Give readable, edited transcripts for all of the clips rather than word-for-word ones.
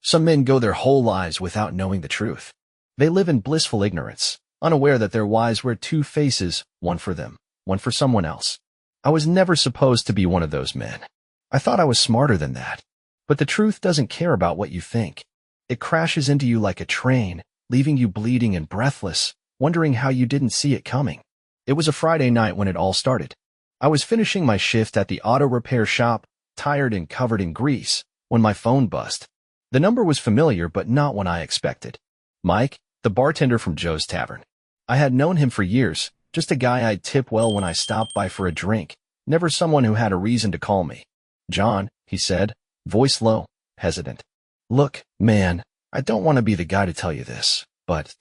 Some men go their whole lives without knowing the truth. They live in blissful ignorance, unaware that their wives wear two faces, one for them, one for someone else. I was never supposed to be one of those men. I thought I was smarter than that. But the truth doesn't care about what you think. It crashes into you like a train, leaving you bleeding and breathless, wondering how you didn't see it coming. It was a Friday night when it all started. I was finishing my shift at the auto repair shop, tired and covered in grease, when my phone buzzed. The number was familiar, but not one I expected. Mike, the bartender from Joe's Tavern. I had known him for years, just a guy I'd tip well when I stopped by for a drink, never someone who had a reason to call me. "John," he said, voice low, hesitant. "Look, man, I don't want to be the guy to tell you this, but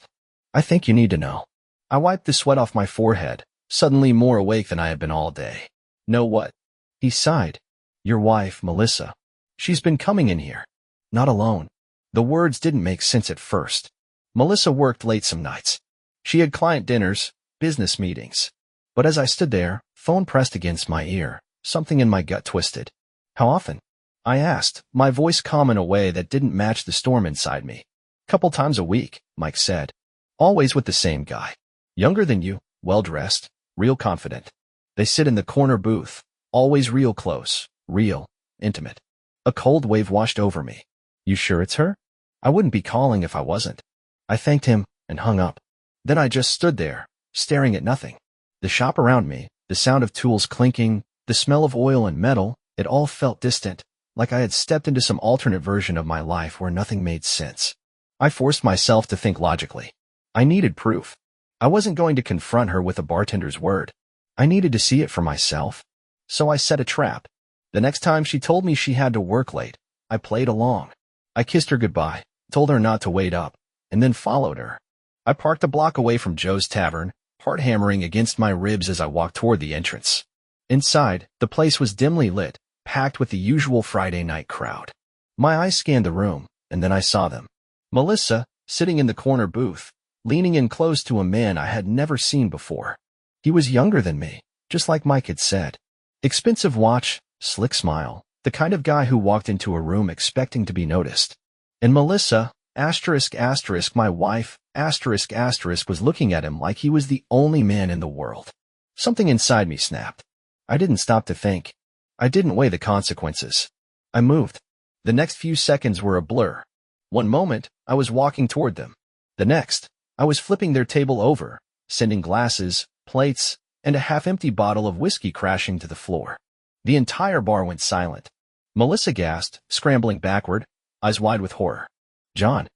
I think you need to know." I wiped the sweat off my forehead, suddenly more awake than I had been all day. "Know what?" He sighed. "Your wife, Melissa. She's been coming in here. Not alone." The words didn't make sense at first. Melissa worked late some nights. She had client dinners, business meetings. But as I stood there, phone pressed against my ear, something in my gut twisted. "How often?" I asked, my voice calm in a way that didn't match the storm inside me. "Couple times a week," Mike said. "Always with the same guy. Younger than you, well-dressed, real confident. They sit in the corner booth, always real close, real, intimate." A cold wave washed over me. "You sure it's her?" "I wouldn't be calling if I wasn't." I thanked him and hung up. Then I just stood there, staring at nothing. The shop around me, the sound of tools clinking, the smell of oil and metal, it all felt distant, like I had stepped into some alternate version of my life where nothing made sense. I forced myself to think logically. I needed proof. I wasn't going to confront her with a bartender's word. I needed to see it for myself. So I set a trap. The next time she told me she had to work late, I played along. I kissed her goodbye, told her not to wait up, and then followed her. I parked a block away from Joe's Tavern, heart hammering against my ribs as I walked toward the entrance. Inside, the place was dimly lit, packed with the usual Friday night crowd. My eyes scanned the room, and then I saw them. Melissa, sitting in the corner booth, leaning in close to a man I had never seen before. He was younger than me, just like Mike had said. Expensive watch, slick smile, the kind of guy who walked into a room expecting to be noticed. And Melissa, my wife, was looking at him like he was the only man in the world. Something inside me snapped. I didn't stop to think. I didn't weigh the consequences. I moved. The next few seconds were a blur. One moment, I was walking toward them. The next, I was flipping their table over, sending glasses, plates, and a half-empty bottle of whiskey crashing to the floor. The entire bar went silent. Melissa gasped, scrambling backward, eyes wide with horror. "John."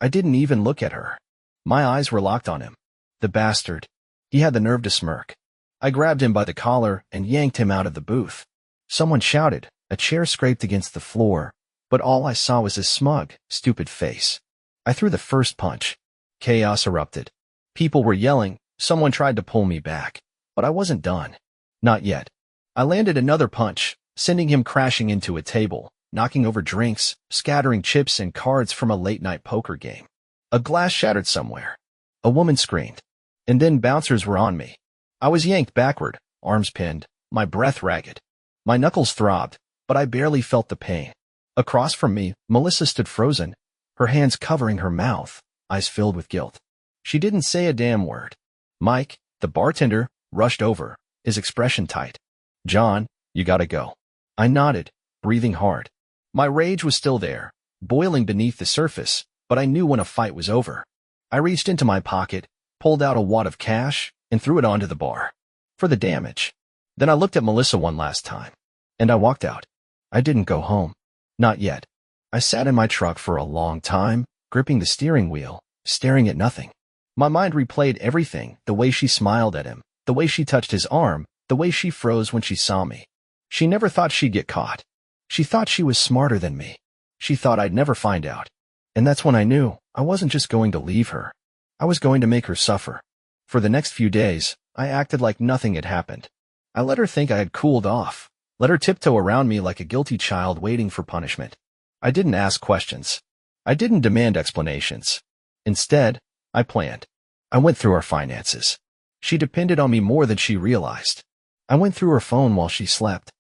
I didn't even look at her. My eyes were locked on him. The bastard. He had the nerve to smirk. I grabbed him by the collar and yanked him out of the booth. Someone shouted, a chair scraped against the floor, but all I saw was his smug, stupid face. I threw the first punch. Chaos erupted. People were yelling, someone tried to pull me back, but I wasn't done. Not yet. I landed another punch, sending him crashing into a table, knocking over drinks, scattering chips and cards from a late-night poker game. A glass shattered somewhere. A woman screamed. And then bouncers were on me. I was yanked backward, arms pinned, my breath ragged. My knuckles throbbed, but I barely felt the pain. Across from me, Melissa stood frozen, her hands covering her mouth, eyes filled with guilt. She didn't say a damn word. Mike, the bartender, rushed over, his expression tight. "John, you gotta go." I nodded, breathing hard. My rage was still there, boiling beneath the surface, but I knew when a fight was over. I reached into my pocket, pulled out a wad of cash, and threw it onto the bar. For the damage. Then I looked at Melissa one last time. And I walked out. I didn't go home. Not yet. I sat in my truck for a long time, gripping the steering wheel, staring at nothing. My mind replayed everything, the way she smiled at him, the way she touched his arm, the way she froze when she saw me. She never thought she'd get caught. She thought she was smarter than me. She thought I'd never find out. And that's when I knew I wasn't just going to leave her. I was going to make her suffer. For the next few days, I acted like nothing had happened. I let her think I had cooled off, let her tiptoe around me like a guilty child waiting for punishment. I didn't ask questions. I didn't demand explanations. Instead, I planned. I went through our finances. She depended on me more than she realized. I went through her phone while she slept.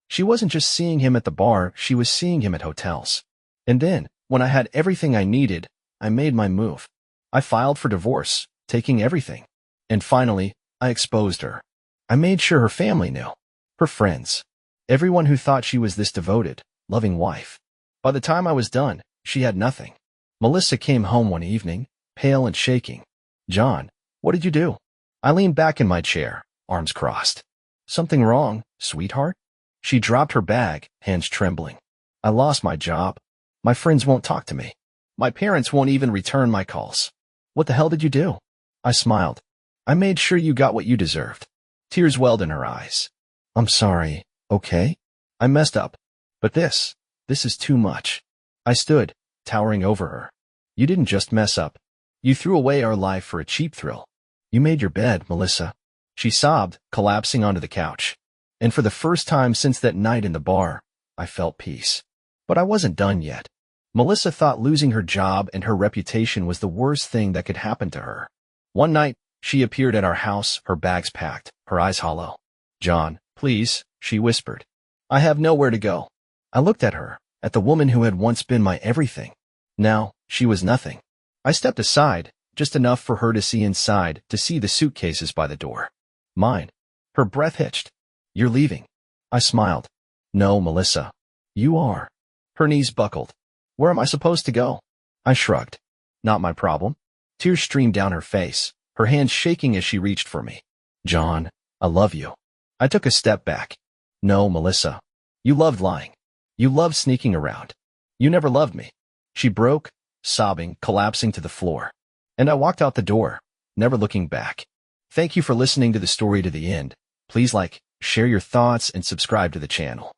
She wasn't just seeing him at the bar, she was seeing him at hotels. And then, When I had everything I needed, I made my move. I filed for divorce, taking everything. And finally, I exposed her. I made sure her family knew. Her friends. Everyone who thought she was this devoted, loving wife. By the time I was done, she had nothing. Melissa came home one evening, pale and shaking. "John, what did you do?" I leaned back in my chair, arms crossed. "Something wrong, sweetheart?" She dropped her bag, hands trembling. "I lost my job. My friends won't talk to me. My parents won't even return my calls." "What the hell did you do?" I smiled. "I made sure you got what you deserved." Tears welled in her eyes. "I'm sorry, okay? I messed up. But this is too much." I stood, towering over her. "You didn't just mess up. You threw away our life for a cheap thrill. You made your bed, Melissa." She sobbed, collapsing onto the couch. And for the first time since that night in the bar, I felt peace. But I wasn't done yet. Melissa thought losing her job and her reputation was the worst thing that could happen to her. One night, she appeared at our house, her bags packed, her eyes hollow. "John, please," she whispered. "I have nowhere to go." I looked at her, at the woman who had once been my everything. Now, she was nothing. I stepped aside, just enough for her to see inside, to see the suitcases by the door. Mine. Her breath hitched. "You're leaving." I smiled. "No, Melissa. You are." Her knees buckled. "Where am I supposed to go?" I shrugged. "Not my problem." Tears streamed down her face, her hands shaking as she reached for me. "John, I love you." I took a step back. "No, Melissa. You loved lying. You loved sneaking around. You never loved me." She broke, sobbing, collapsing to the floor. And I walked out the door, never looking back. Thank you for listening to the story to the end. Please like, share your thoughts, and subscribe to the channel.